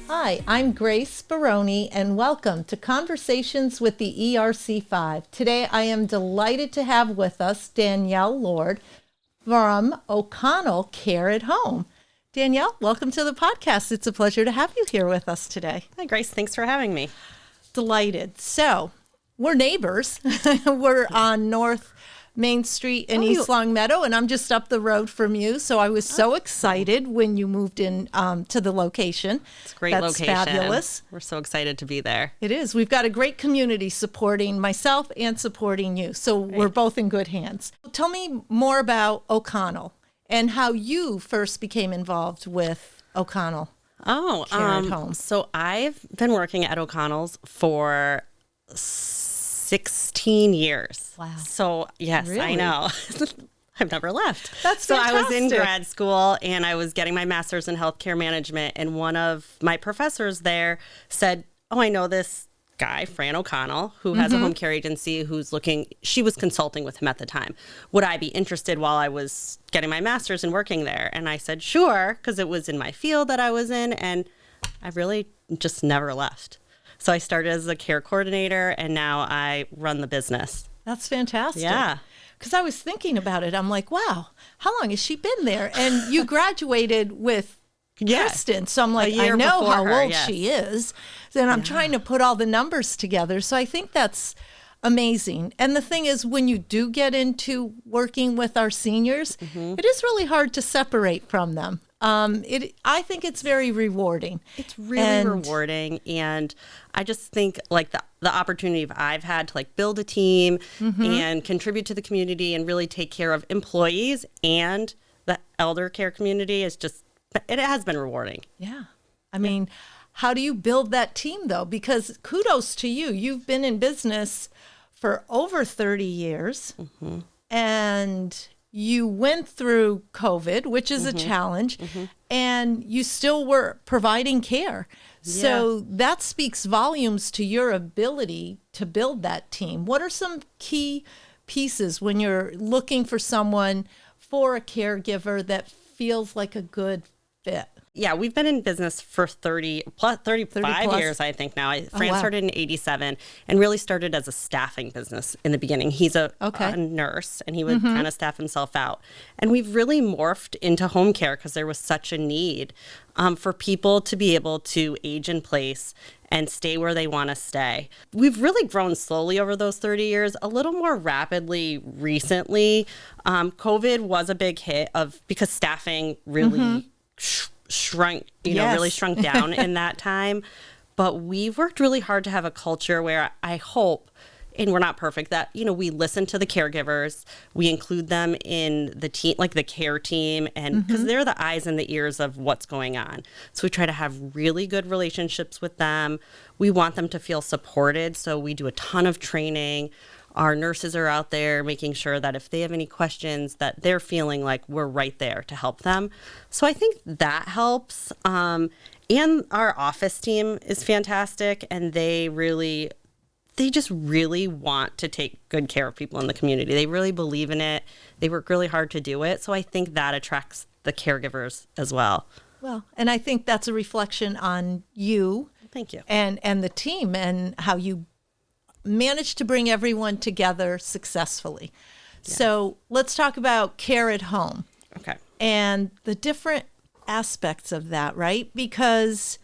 Hi, I'm Grace Baroni, and welcome to Conversations with the ERC5. Today, I am delighted to have with us Danielle Lord from O'Connell Care at Home. Danielle, welcome to the podcast. It's a pleasure to have you here with us today. Hi, Grace. Thanks for having me. Delighted. So, we're neighbors. We're on North Main Street in East Long Meadow, and I'm just up the road from you. So I was so excited when you moved in to the location. It's a great That's location. Fabulous. We're so excited to be there. It is. We've got a great community supporting myself and supporting you. So we're both in good hands. Tell me more about O'Connell and how you first became involved with O'Connell Care at Home. So I've been working at O'Connell's for 16 years. Wow. So yes, Really? I know. I've never left. That's so I was in fantastic. grad school and I was getting my master's in healthcare management. And one of my professors there said, "Oh, I know this guy, Fran O'Connell, who has a home care agency who's looking," she was consulting with him at the time. "Would I be interested while I was getting my master's and working there?" And I said, sure, because it was in my field that I was in. And I really just never left. So I started as a care coordinator, and now I run the business. That's fantastic. Yeah. Because I was thinking about it. I'm like, wow, how long has she been there? And you graduated with Kristen. So I'm like, I year know before how her, old yes. she is. And I'm trying to put all the numbers together. So I think that's amazing. And the thing is, when you do get into working with our seniors, it is really hard to separate from them. I think it's very rewarding. It's really rewarding. And I just think like the opportunity I've had to like build a team and contribute to the community and really take care of employees and the elder care community is just, it has been rewarding. Yeah. I mean, how do you build that team though? Because kudos to you. You've been in business for over 30 years and you went through COVID, which is a challenge, and you still were providing care. So that speaks volumes to your ability to build that team. What are some key pieces when you're looking for someone for a caregiver that feels like a good fit? Yeah, we've been in business for 35 years, I think now. Fran started in 87 and really started as a staffing business in the beginning. He's a nurse and he would kind of staff himself out. And we've really morphed into home care because there was such a need for people to be able to age in place and stay where they want to stay. We've really grown slowly over those 30 years, a little more rapidly recently. COVID was a big hit because staffing really shrunk, really shrunk down in that time. But we've worked really hard to have a culture where I hope, and we're not perfect, that, we listen to the caregivers, we include them in the team, like the care team, and because they're the eyes and the ears of what's going on. So we try to have really good relationships with them. We want them to feel supported. So we do a ton of training. Our nurses are out there making sure that if they have any questions that they're feeling like we're right there to help them. So I think that helps. And our office team is fantastic. And they just really want to take good care of people in the community. They really believe in it. They work really hard to do it. So I think that attracts the caregivers as well. Well, and I think that's a reflection on you. Thank you. And the team and how you managed to bring everyone together successfully. Yes. So let's talk about care at home. Okay. And the different aspects of that, right? Because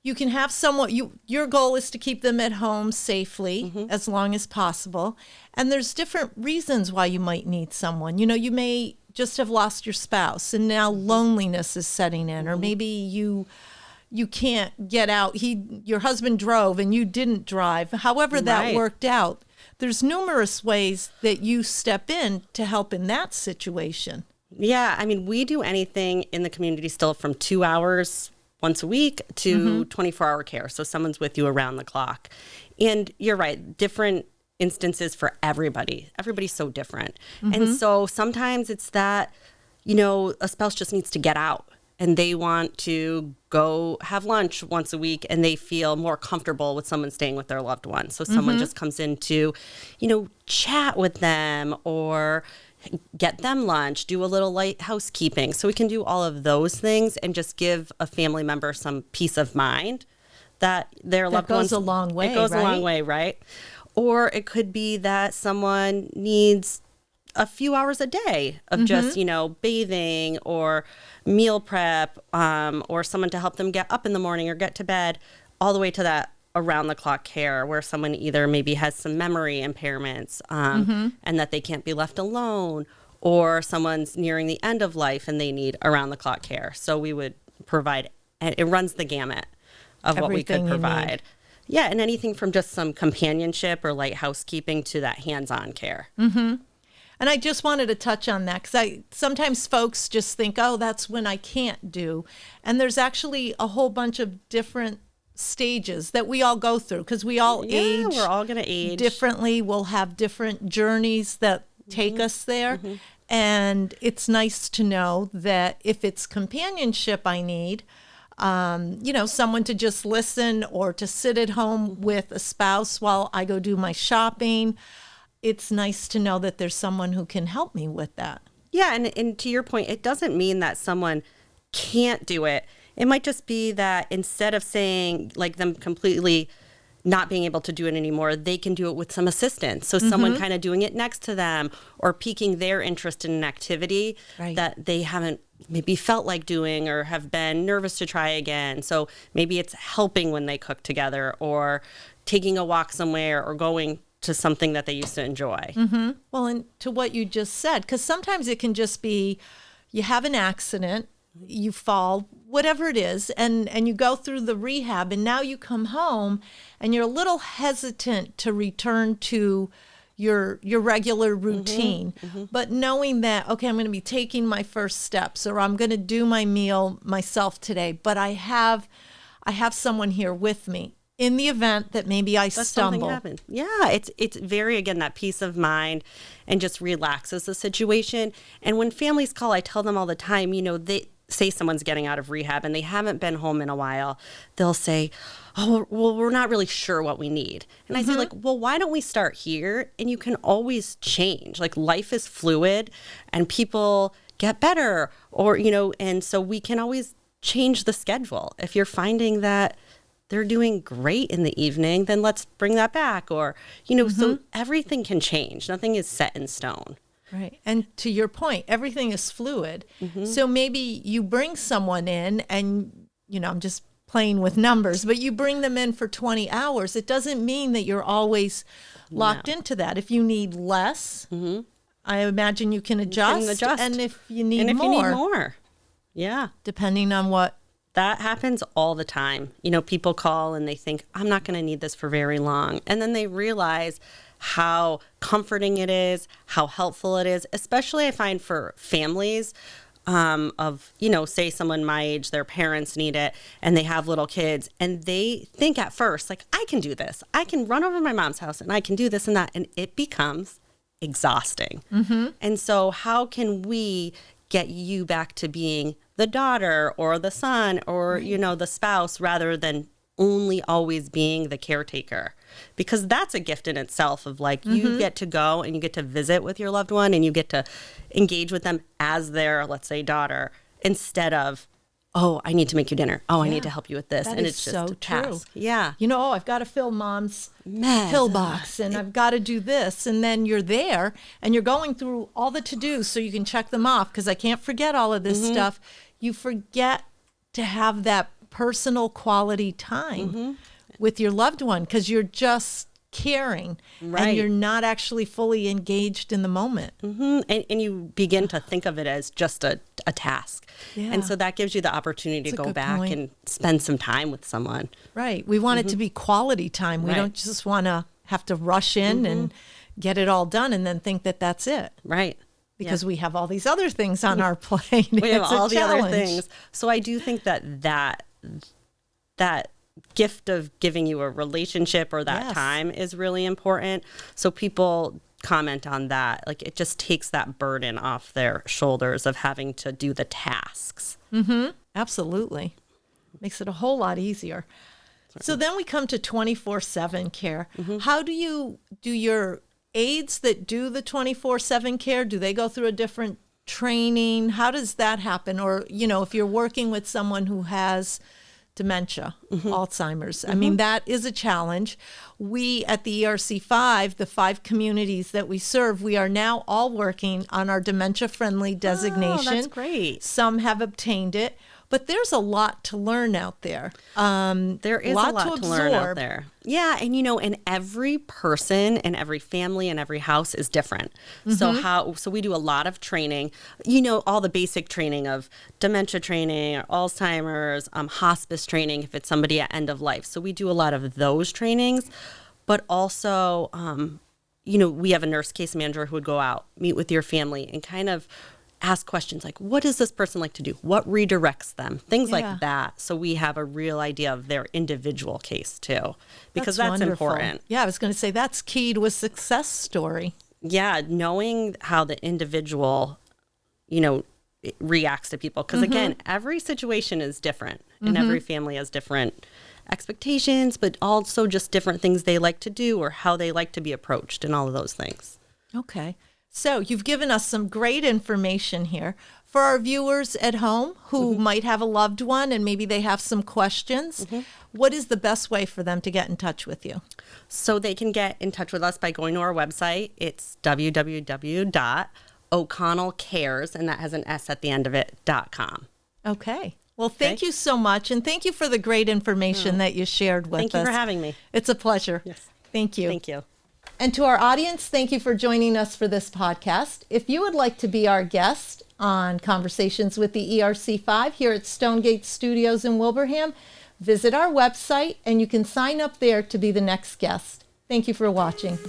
you can have someone, your goal is to keep them at home safely as long as possible. And there's different reasons why you might need someone. You may just have lost your spouse and now loneliness is setting in, or maybe you can't get out. Your husband drove and you didn't drive. However that worked out, there's numerous ways that you step in to help in that situation. Yeah, I mean, we do anything in the community still from 2 hours once a week to 24-hour care. So someone's with you around the clock. And you're right, different instances for everybody. Everybody's so different. And so sometimes it's that, a spouse just needs to get out. And they want to go have lunch once a week and they feel more comfortable with someone staying with their loved one. So someone just comes in to, chat with them or get them lunch, do a little light housekeeping. So we can do all of those things and just give a family member some peace of mind that their loved ones. That goes a long way, It goes right? a long way, right? Or it could be that someone needs a few hours a day of just, bathing or meal prep, or someone to help them get up in the morning or get to bed, all the way to that around the clock care where someone either maybe has some memory impairments, and that they can't be left alone, or someone's nearing the end of life and they need around the clock care. So we would provide, and it runs the gamut of what we could provide. Yeah, and anything from just some companionship or light housekeeping to that hands-on care. And I just wanted to touch on that because sometimes folks just think, oh, that's when I can't do. And there's actually a whole bunch of different stages that we all go through because we all age. We're all going to age differently. We'll have different journeys that take us there. And it's nice to know that if it's companionship I need, someone to just listen or to sit at home with a spouse while I go do my shopping. It's nice to know that there's someone who can help me with that. Yeah, and to your point, it doesn't mean that someone can't do it. It might just be that instead of saying like them completely not being able to do it anymore, they can do it with some assistance. So someone kind of doing it next to them or piquing their interest in an activity that they haven't maybe felt like doing or have been nervous to try again. So maybe it's helping when they cook together or taking a walk somewhere or going to something that they used to enjoy. Well, and to what you just said, because sometimes it can just be you have an accident, you fall, whatever it is, and you go through the rehab, and now you come home and you're a little hesitant to return to your regular routine. But knowing that, okay, I'm going to be taking my first steps or I'm going to do my meal myself today, but I have someone here with me. In the event that maybe I stumble. Yeah, it's very, again, that peace of mind and just relaxes the situation. And when families call, I tell them all the time, they say someone's getting out of rehab and they haven't been home in a while. They'll say, oh, well, we're not really sure what we need. And I say, like, well, why don't we start here? And you can always change. Like, life is fluid and people get better or, and so we can always change the schedule. If you're finding that they're doing great in the evening, then let's bring that back. Or, so everything can change. Nothing is set in stone. Right. And to your point, everything is fluid. So maybe you bring someone in and, I'm just playing with numbers, but you bring them in for 20 hours. It doesn't mean that you're always locked into that. If you need less, I imagine you can adjust. And if you need more. Yeah. Depending on what. That happens all the time. People call and they think, I'm not going to need this for very long. And then they realize how comforting it is, how helpful it is, especially I find for families of, say someone my age, their parents need it and they have little kids and they think at first, like, I can do this. I can run over to my mom's house and I can do this and that. And it becomes exhausting. And so how can we get you back to being the daughter or the son or, the spouse rather than only always being the caretaker? Because that's a gift in itself of like, you get to go and you get to visit with your loved one and you get to engage with them as their, let's say, daughter, instead of, oh, I need to make you dinner. Oh, I need to help you with this. That and is it's just so a task. Yeah. I've got to fill mom's pill box and I've got to do this. And then you're there and you're going through all the to-dos so you can check them off because I can't forget all of this stuff. You forget to have that personal quality time with your loved one because you're just caring and you're not actually fully engaged in the moment. And you begin to think of it as just a task. And so that gives you the opportunity to go back and spend some time with someone. Right. We want it to be quality time. We don't just want to have to rush in and get it all done and then think that that's it. Right. Because we have all these other things on our plate. We have all the other things. So I do think that gift of giving you a relationship or that time is really important. So people comment on that. Like, it just takes that burden off their shoulders of having to do the tasks. Absolutely. Makes it a whole lot easier. So then we come to 24/7 care. How do you do your aides that do the 24/7 care, do they go through a different training? How does that happen? Or, if you're working with someone who has dementia, Alzheimer's, I mean, that is a challenge. We at the ERC5, the 5 communities that we serve, we are now all working on our dementia-friendly designation. Oh, that's great. Some have obtained it. But there's a lot to learn out there. There is a lot to learn out there. Yeah, and and every person and every family and every house is different. So we do a lot of training. All the basic training of dementia training, or Alzheimer's, hospice training if it's somebody at end of life. So we do a lot of those trainings, but also we have a nurse case manager who would go out, meet with your family, and kind of ask questions like, what does this person like to do? What redirects them? Things like that. So we have a real idea of their individual case too, because that's important. Yeah, I was going to say that's key to a success story. Yeah, knowing how the individual, reacts to people. Because again, every situation is different and every family has different expectations, but also just different things they like to do or how they like to be approached and all of those things. Okay. So you've given us some great information here. For our viewers at home who might have a loved one and maybe they have some questions, what is the best way for them to get in touch with you? So they can get in touch with us by going to our website. It's www.o'connellcares, and that has an S at the end of it, .com. Okay. Well, thank you so much, and thank you for the great information that you shared with us. Thank you for having me. It's a pleasure. Yes. Thank you. Thank you. And to our audience, thank you for joining us for this podcast. If you would like to be our guest on Conversations with the ERC5 here at Stonegate Studios in Wilbraham, visit our website and you can sign up there to be the next guest. Thank you for watching.